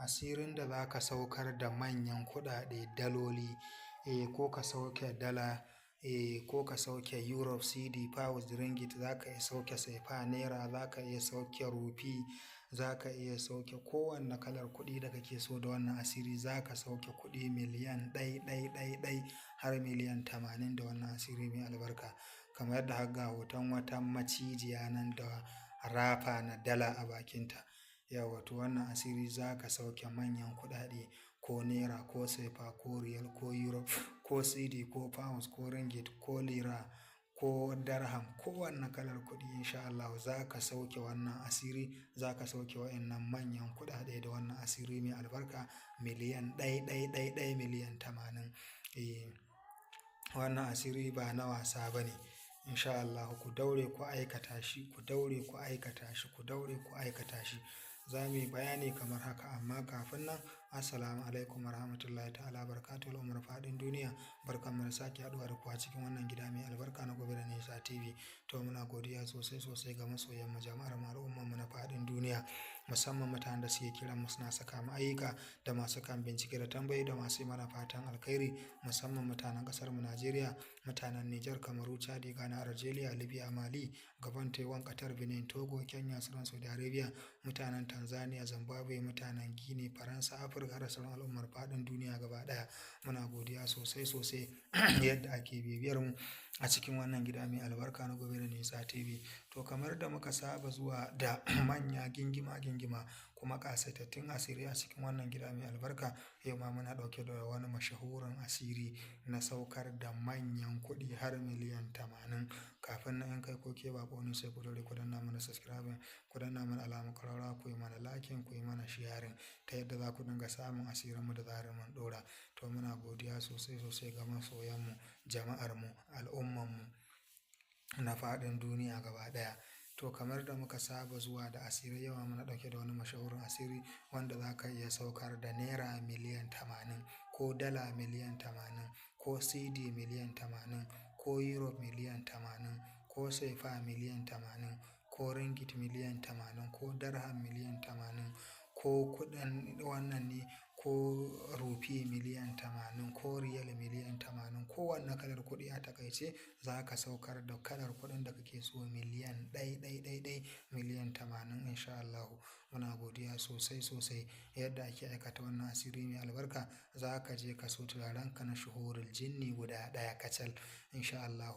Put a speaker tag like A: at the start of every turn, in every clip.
A: asirin da za ka saukar da manyan kuɗaɗe daloli, ko ka sauke dala, ko ka sauke euro, cedi, pounds, ringgit, za ka iya sauke sefa naira, za ka iya sauke rufi, za ka iya sauke kowanne kalar kuɗi da kake so da wannan asiri. Za ka sauke kuɗi miliyan ɗai har miliyan 80 da wannan asiri mai albarka. Kamar yadda har ga hoton wata macijiya nan da rafa na dala a bakinta. Yawwa to wannan asiri za ka sauke manyan kuɗaɗe, ko naira, ko sefa, ko riyal, ko euro, ko cedi, ko pounds, ko ringgit, ko lira, ko dirham, kowanne kalar kuɗi insha Allah za ka sauke wannan asiri. Za ka sauke wa'annan manyan kuɗaɗe da wannan asiri mai albarka miliyan ɗai miliyan 80. Wannan asiri ba na wasa ba ne insha Allah. Ku daure ku aikata shi, ku daure ku aikata shi, ku daure ku aikata shi. Za mu yi bayani kamar haka, amma kafin nan, assalamu alaikum warahmatullahi ta'ala barakatuhu al'ummar faɗin duniya. Barkanmu da sake haɗuwa da ku a cikin wannan gida mai albarka na Gobe da Nisa TV. To muna godiya sosai ga masoyan mu, jama'ar mu, al'ummar mu na faɗin duniya, musamman mutanen da suke kiran mu suna saka mu ayyuka, da masu kan bincike da tambayi, da masu yi mana fatan alkhairi, musamman mutanen ƙasar mu Najeriya, mutanen Nijar, Kamaru, Chadi, Ghana, Algeria, Libya, Mali, Gabon, Taiwan, Qatar, Benin, Togo, Kenya, Sudan, Saudi Arabia, mutanen Tanzania, Zimbabwe, mutanen Guinea, Faransa, Afirka da sauran al'ummar faɗin duniya gaba ɗaya. Muna godiya sosai yadda ake bibiyar mu a cikin wannan gida mai albarka na Gobe da Nisa TV. To kamar da muka saba zuwa da manya gingima kuma ƙasaitattun asiri a cikin wannan gida mai albarka, yau ma muna ɗauke da wani mashahurin asiri na saukar da manyan kuɗi har miliyan 80. Kafin nan, in kai ko ke bako ne, sai ku dole ku danna mana subscribing, ku danna mana alamar ƙararrawa, ku yi mana liking, ku yi mana sharing, ta yadda za ku dinga samun asirinmu da zarar mun ɗora. To muna godiya sosai ga masoyanmu, jama'armu, al'ummanmu na faɗin duniya gaba ɗaya. To kamar da muka saba zuwa da asiri, yawa muna ɗauke da wani mashahurin asiri wanda za ka iya saukar da naira miliyan 80, ko dala miliyan 80, ko cedi miliyan 80, ko euro miliyan 80, ko sefa miliyan 80, ko ringgit miliyan 80, ko dirham miliyan 80, ko kuɗin wannan ne, ko rufi miliyan 80, ko riyal miliyan 80, kowanne kalar kuɗi a takaice za ka saukar da kalar kuɗin da kake so miliyan ɗai miliyan 80 insha Allah. Muna godiya sosai yadda ake aikata wannan asiri mai albarka. Za ka je ka so turaren ka na shuhurul jinni guda ɗaya kacal insha Allah,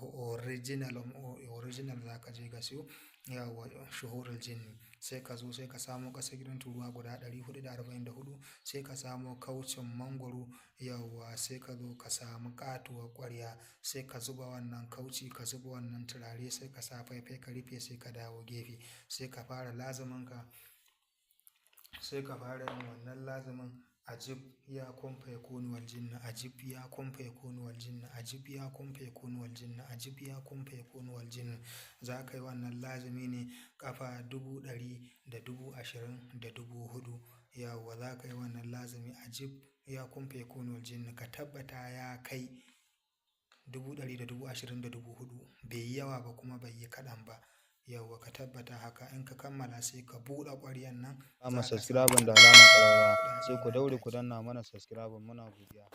A: original za ka je ka siyo. Yawwa shuhurul jinni, sai ka zo sai ka samo ƙasa gidan turuwa guda 444, sai ka samo kaucin mangwaro. Yawwa sai ka zo ka samu katuwar ƙwarya, sai ka zuba wannan kauci, ka zuba wannan turare, sai ka sa faifai ka rufe, sai ka dawo gefe, sai ka fara lazumin ka, sai ka fara yin wannan lazumin: ajib ya kun fa yakunu wal jinna, ajib ya kun fa yakunu wal jinna, ajib ya kun fa yakunu wal jinna, ajib ya kun fa yakunu wal jinna. Za ka yi wannan lazumi ne kafa 100,000 da 20,000 da 4,000. Yawwa za ka yi wannan lazumi ajib ya kun fa yakunu wal jinna, ka tabbata ya kai 100,000 da 20,000 da 4,000. Bai yi yawa ba kuma bai yi kaɗan ba. Yawwa ka tabbata haka. In ka kammala sai ka buɗe ƙwaryan nan.
B: Amma subscribe da alamar ƙararrawa, sai ku daure ku danna mana subscribe. Muna godiya.